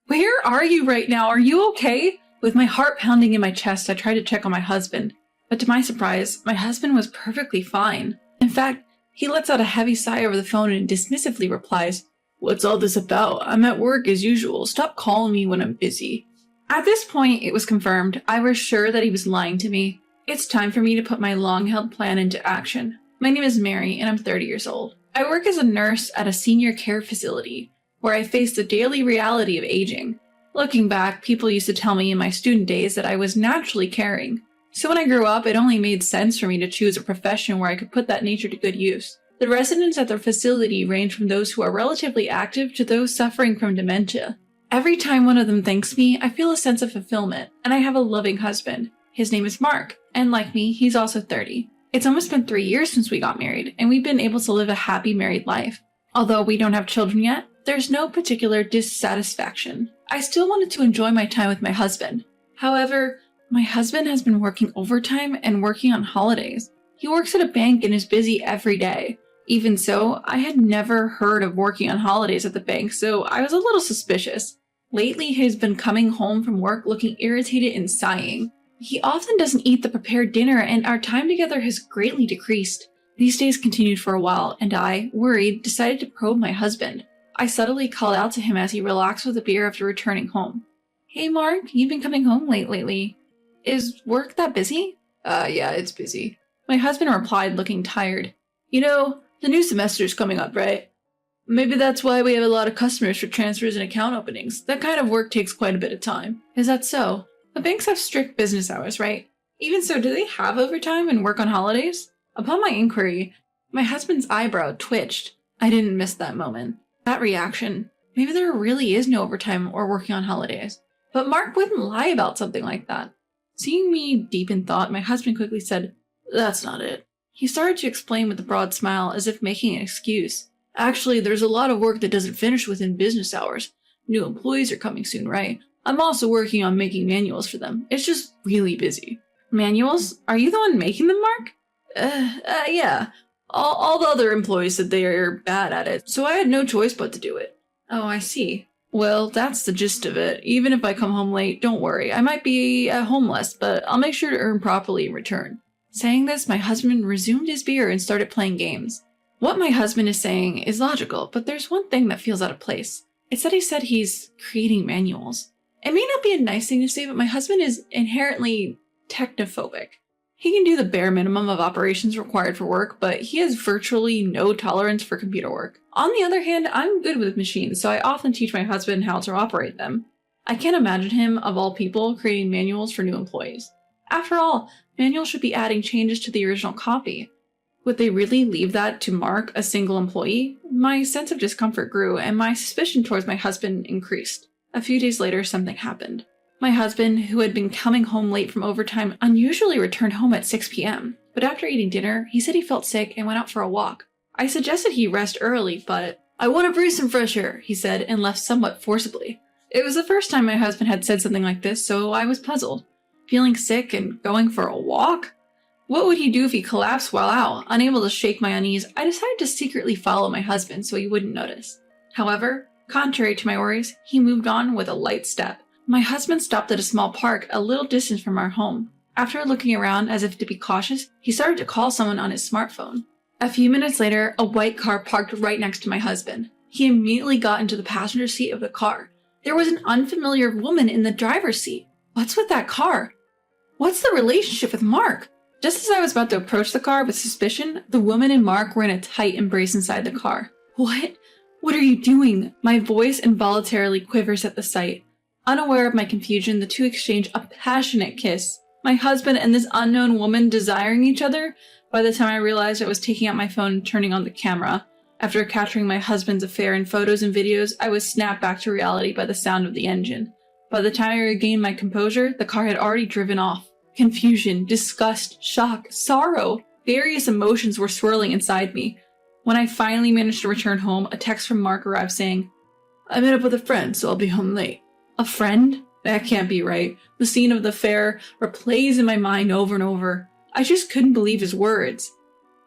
Where are you right now? Are you okay? With my heart pounding in my chest, I tried to check on my husband. But to my surprise, my husband was perfectly fine. In fact, he lets out a heavy sigh over the phone and dismissively replies, "What's all this about? I'm at work as usual. Stop calling me when I'm busy." At this point, it was confirmed. I was sure that he was lying to me. It's time for me to put my long-held plan into action. My name is Mary, and I'm 30 years old. I work as a nurse at a senior care facility, where I face the daily reality of aging. Looking back, people used to tell me in my student days that I was naturally caring. So when I grew up, it only made sense for me to choose a profession where I could put that nature to good use. The residents at the facility range from those who are relatively active to those suffering from dementia. Every time one of them thanks me, I feel a sense of fulfillment, and I have a loving husband. His name is Mark, and like me, he's also 30. It's almost been 3 years since we got married, and we've been able to live a happy married life. Although we don't have children yet, there's no particular dissatisfaction. I still wanted to enjoy my time with my husband. However, my husband has been working overtime and working on holidays. He works at a bank and is busy every day. Even so, I had never heard of working on holidays at the bank, so I was a little suspicious. Lately, he's been coming home from work looking irritated and sighing. He often doesn't eat the prepared dinner, and our time together has greatly decreased. These days continued for a while, and I, worried, decided to probe my husband. I subtly called out to him as he relaxed with a beer after returning home. "Hey Mark, you've been coming home late lately. Is work that busy?" Yeah, it's busy." My husband replied, looking tired. "You know, the new semester's coming up, right? Maybe that's why we have a lot of customers for transfers and account openings. That kind of work takes quite a bit of time." "Is that so? The banks have strict business hours, right? Even so, do they have overtime and work on holidays?" Upon my inquiry, my husband's eyebrow twitched. I didn't miss that moment. That reaction. Maybe there really is no overtime or working on holidays. But Mark wouldn't lie about something like that. Seeing me deep in thought, my husband quickly said, "That's not it." He started to explain with a broad smile, as if making an excuse. "Actually, there's a lot of work that doesn't finish within business hours. New employees are coming soon, right? I'm also working on making manuals for them. It's just really busy." "Manuals? Are you the one making them, Mark?" Yeah. All the other employees said they are bad at it, so I had no choice but to do it." "Oh, I see. Well, that's the gist of it. Even if I come home late, don't worry. I might be at home less, but I'll make sure to earn properly in return." Saying this, my husband resumed his beer and started playing games. What my husband is saying is logical, but there's one thing that feels out of place. It's that he said he's creating manuals. It may not be a nice thing to say, but my husband is inherently technophobic. He can do the bare minimum of operations required for work, but he has virtually no tolerance for computer work. On the other hand, I'm good with machines, so I often teach my husband how to operate them. I can't imagine him, of all people, creating manuals for new employees. After all, manuals should be adding changes to the original copy. Would they really leave that to Mark, a single employee? My sense of discomfort grew, and my suspicion towards my husband increased. A few days later, something happened. My husband, who had been coming home late from overtime, unusually returned home at 6 p.m. But after eating dinner, he said he felt sick and went out for a walk. I suggested he rest early, but "I want to breathe some fresh air," he said, and left somewhat forcibly. It was the first time my husband had said something like this, so I was puzzled. Feeling sick and going for a walk? What would he do if he collapsed while out? Unable to shake my unease, I decided to secretly follow my husband so he wouldn't notice. However, contrary to my worries, he moved on with a light step. My husband stopped at a small park a little distance from our home. After looking around as if to be cautious, he started to call someone on his smartphone. A few minutes later, a white car parked right next to my husband. He immediately got into the passenger seat of the car. There was an unfamiliar woman in the driver's seat. What's with that car? What's the relationship with Mark? Just as I was about to approach the car with suspicion, the woman and Mark were in a tight embrace inside the car. What? What are you doing? My voice involuntarily quivers at the sight. Unaware of my confusion, the two exchange a passionate kiss. My husband and this unknown woman desiring each other. By the time I realized, I was taking out my phone and turning on the camera. After capturing my husband's affair in photos and videos, I was snapped back to reality by the sound of the engine. By the time I regained my composure, the car had already driven off. Confusion, disgust, shock, sorrow. Various emotions were swirling inside me. When I finally managed to return home, a text from Mark arrived saying, "I met up with a friend, so I'll be home late." A friend? That can't be right. The scene of the affair replays in my mind over and over. I just couldn't believe his words.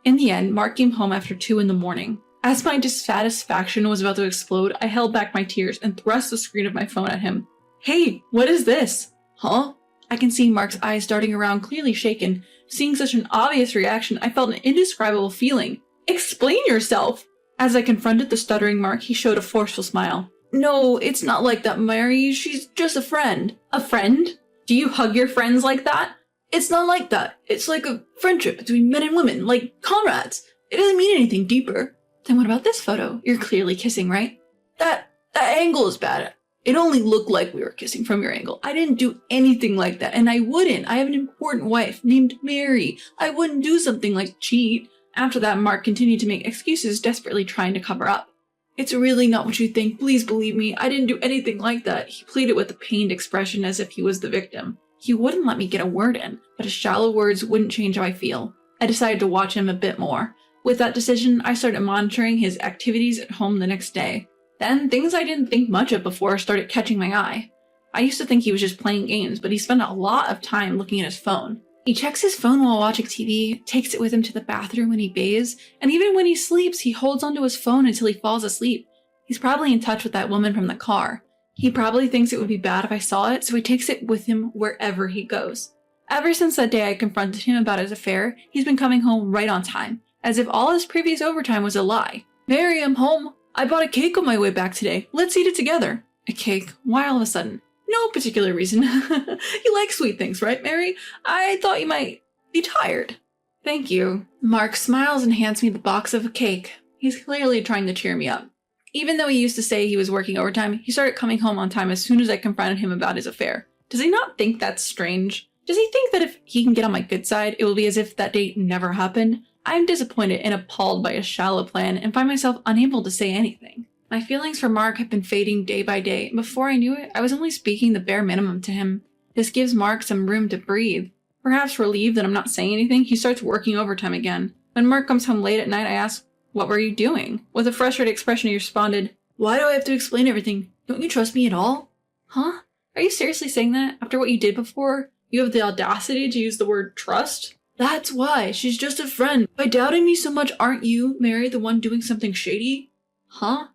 In the end, Mark came home after 2 in the morning. As my dissatisfaction was about to explode, I held back my tears and thrust the screen of my phone at him. Hey, what is this? Huh? I can see Mark's eyes darting around, clearly shaken. Seeing such an obvious reaction, I felt an indescribable feeling. Explain yourself! As I confronted the stuttering Mark, he showed a forceful smile. No, it's not like that, Mary. She's just a friend. A friend? Do you hug your friends like that? It's not like that. It's like a friendship between men and women, like comrades. It doesn't mean anything deeper. Then what about this photo? You're clearly kissing, right? That angle is bad. It only looked like we were kissing from your angle. I didn't do anything like that, and I wouldn't. I have an important wife named Mary. I wouldn't do something like cheat. After that, Mark continued to make excuses, desperately trying to cover up. It's really not what you think. Please believe me. I didn't do anything like that. He pleaded with a pained expression as if he was the victim. He wouldn't let me get a word in, but his shallow words wouldn't change how I feel. I decided to watch him a bit more. With that decision, I started monitoring his activities at home the next day. Then, things I didn't think much of before started catching my eye. I used to think he was just playing games, but he spent a lot of time looking at his phone. He checks his phone while watching TV, takes it with him to the bathroom when he bathes, and even when he sleeps, he holds onto his phone until he falls asleep. He's probably in touch with that woman from the car. He probably thinks it would be bad if I saw it, so he takes it with him wherever he goes. Ever since that day I confronted him about his affair, he's been coming home right on time, as if all his previous overtime was a lie. Mary, I'm home. I bought a cake on my way back today. Let's eat it together. A cake? Why all of a sudden? No particular reason. You like sweet things, right, Mary? I thought you might be tired. Thank you. Mark smiles and hands me the box of a cake. He's clearly trying to cheer me up. Even though he used to say he was working overtime, he started coming home on time as soon as I confronted him about his affair. Does he not think that's strange? Does he think that if he can get on my good side, it will be as if that date never happened? I am disappointed and appalled by his shallow plan and find myself unable to say anything. My feelings for Mark have been fading day by day, and before I knew it, I was only speaking the bare minimum to him. This gives Mark some room to breathe. Perhaps relieved that I'm not saying anything, he starts working overtime again. When Mark comes home late at night, I ask, "What were you doing?" With a frustrated expression, he responded, "Why do I have to explain everything? Don't you trust me at all?" Huh? Are you seriously saying that? After what you did before? You have the audacity to use the word trust? That's why. She's just a friend. By doubting me so much, aren't you, Mary, the one doing something shady? Huh?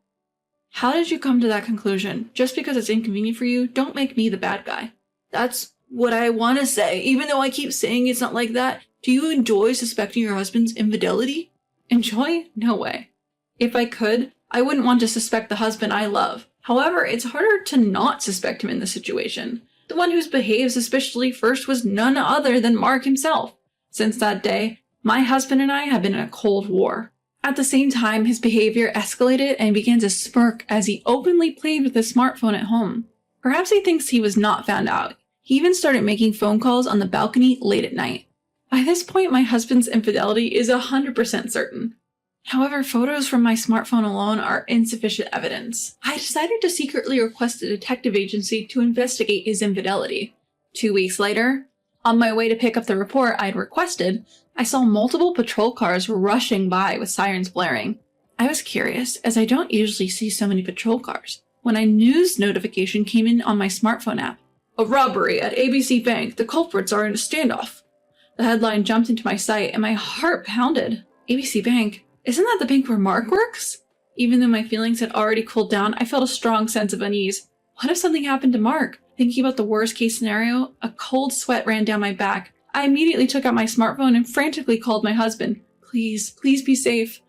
How did you come to that conclusion? Just because it's inconvenient for you, don't make me the bad guy. That's what I want to say, even though I keep saying it's not like that. Do you enjoy suspecting your husband's infidelity? Enjoy? No way. If I could, I wouldn't want to suspect the husband I love. However, it's harder to not suspect him in this situation. The one who's behaved suspiciously first was none other than Mark himself. Since that day, my husband and I have been in a cold war. At the same time, his behavior escalated and began to smirk as he openly played with his smartphone at home. Perhaps he thinks he was not found out. He even started making phone calls on the balcony late at night. By this point, my husband's infidelity is 100% certain. However, photos from my smartphone alone are insufficient evidence. I decided to secretly request a detective agency to investigate his infidelity. 2 weeks later, on my way to pick up the report I had requested, I saw multiple patrol cars rushing by with sirens blaring. I was curious, as I don't usually see so many patrol cars, when a news notification came in on my smartphone app. A robbery at ABC Bank. The culprits are in a standoff. The headline jumped into my sight and my heart pounded. ABC Bank? Isn't that the bank where Mark works? Even though my feelings had already cooled down, I felt a strong sense of unease. What if something happened to Mark? Thinking about the worst case scenario, a cold sweat ran down my back. I immediately took out my smartphone and frantically called my husband. Please be safe.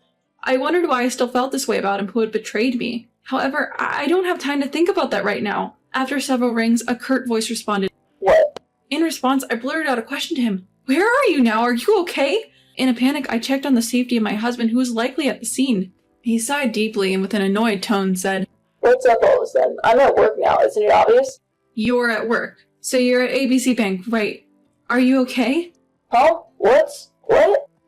I wondered why I still felt this way about him who had betrayed me. However, I don't have time to think about that right now. After several rings, a curt voice responded, "What?" In response, I blurted out a question to him. "Where are you now? Are you okay?" In a panic, I checked on the safety of my husband, who was likely at the scene. He sighed deeply and with an annoyed tone said, "What's up all of a sudden? I'm at work now, isn't it obvious?" "You're at work. So you're at ABC Bank, right? Are you okay?" "Huh? What?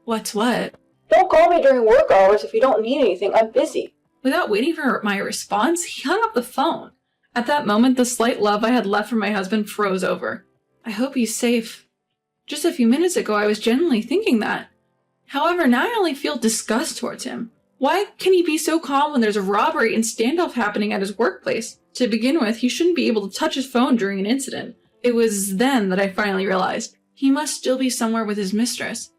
What's what?" "Don't call me during work hours if you don't need anything. I'm busy." Without waiting for my response, he hung up the phone. At that moment, the slight love I had left for my husband froze over. I hope he's safe. Just a few minutes ago, I was genuinely thinking that. However, now I only feel disgust towards him. Why can he be so calm when there's a robbery and standoff happening at his workplace? To begin with, he shouldn't be able to touch his phone during an incident. It was then that I finally realized he must still be somewhere with his mistress.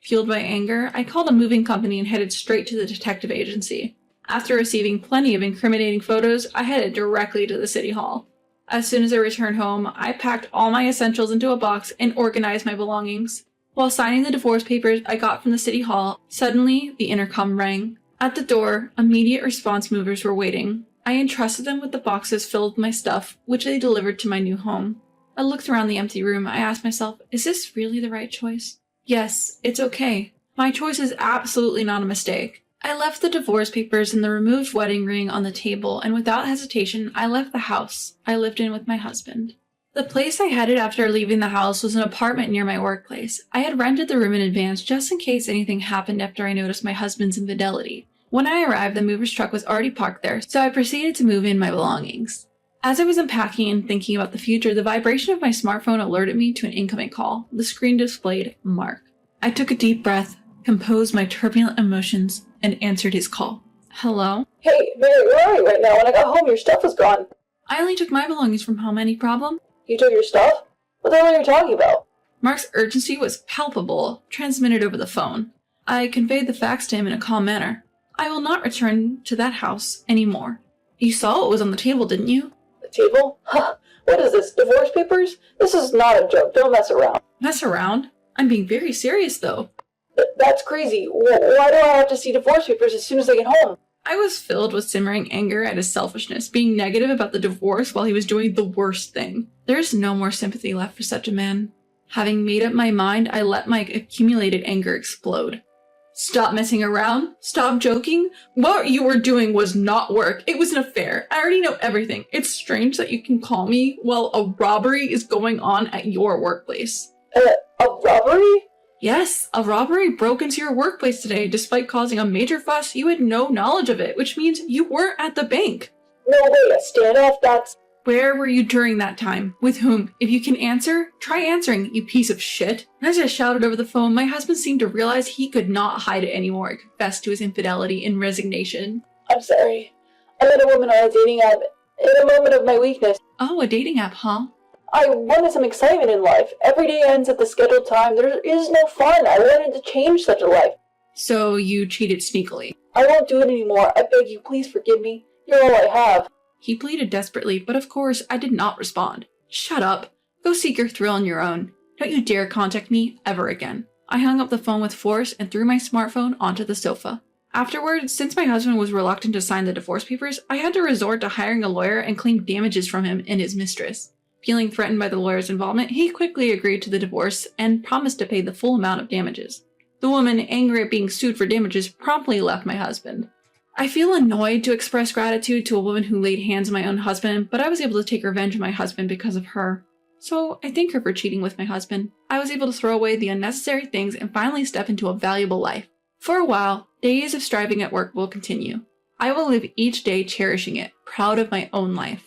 Fueled by anger, I called a moving company and headed straight to the detective agency. After receiving plenty of incriminating photos, I headed directly to the city hall. As soon as I returned home, I packed all my essentials into a box and organized my belongings. While signing the divorce papers I got from the city hall, suddenly the intercom rang. At the door, immediate response movers were waiting. I entrusted them with the boxes filled with my stuff, which they delivered to my new home. I looked around the empty room. I asked myself, is this really the right choice? Yes, it's okay. My choice is absolutely not a mistake. I left the divorce papers and the removed wedding ring on the table, and without hesitation, I left the house I lived in with my husband. The place I headed after leaving the house was an apartment near my workplace. I had rented the room in advance just in case anything happened after I noticed my husband's infidelity. When I arrived, the mover's truck was already parked there, so I proceeded to move in my belongings. As I was unpacking and thinking about the future, the vibration of my smartphone alerted me to an incoming call. The screen displayed Mark. I took a deep breath, composed my turbulent emotions, and answered his call. Hello? Hey, Mary, where are you right now? When I got home, your stuff was gone. I only took my belongings from home. Any problem? You took your stuff? What the hell are you talking about? Mark's urgency was palpable, transmitted over the phone. I conveyed the facts to him in a calm manner. I will not return to that house anymore. You saw what was on the table, didn't you? The table? Huh. What is this, divorce papers? This is not a joke. Don't mess around. Mess around? I'm being very serious, though. That's crazy. Why do I have to see divorce papers as soon as I get home? I was filled with simmering anger at his selfishness, being negative about the divorce while he was doing the worst thing. There's no more sympathy left for such a man. Having made up my mind, I let my accumulated anger explode. Stop messing around. Stop joking. What you were doing was not work. It was an affair. I already know everything. It's strange that you can call me while a robbery is going on at your workplace. A robbery? Yes, a robbery broke into your workplace today. Despite causing a major fuss, you had no knowledge of it, which means you weren't at the bank. No way, a standoff? That's... Where were you during that time? With whom? If you can answer, try answering, you piece of shit. As I shouted over the phone, my husband seemed to realize he could not hide it anymore and confessed to his infidelity in resignation. I'm sorry. I met a woman on a dating app in a moment of my weakness. Oh, a dating app, huh? I wanted some excitement in life. Every day ends at the scheduled time. There is no fun. I wanted to change such a life. So you cheated sneakily. I won't do it anymore. I beg you, please forgive me. You're all I have. He pleaded desperately, but of course I did not respond. Shut up. Go seek your thrill on your own. Don't you dare contact me ever again. I hung up the phone with force and threw my smartphone onto the sofa. Afterwards, since my husband was reluctant to sign the divorce papers, I had to resort to hiring a lawyer and claim damages from him and his mistress. Feeling threatened by the lawyer's involvement, he quickly agreed to the divorce and promised to pay the full amount of damages. The woman, angry at being sued for damages, promptly left my husband. I feel annoyed to express gratitude to a woman who laid hands on my own husband, but I was able to take revenge on my husband because of her. So I thank her for cheating with my husband. I was able to throw away the unnecessary things and finally step into a valuable life. For a while, days of striving at work will continue. I will live each day cherishing it, proud of my own life.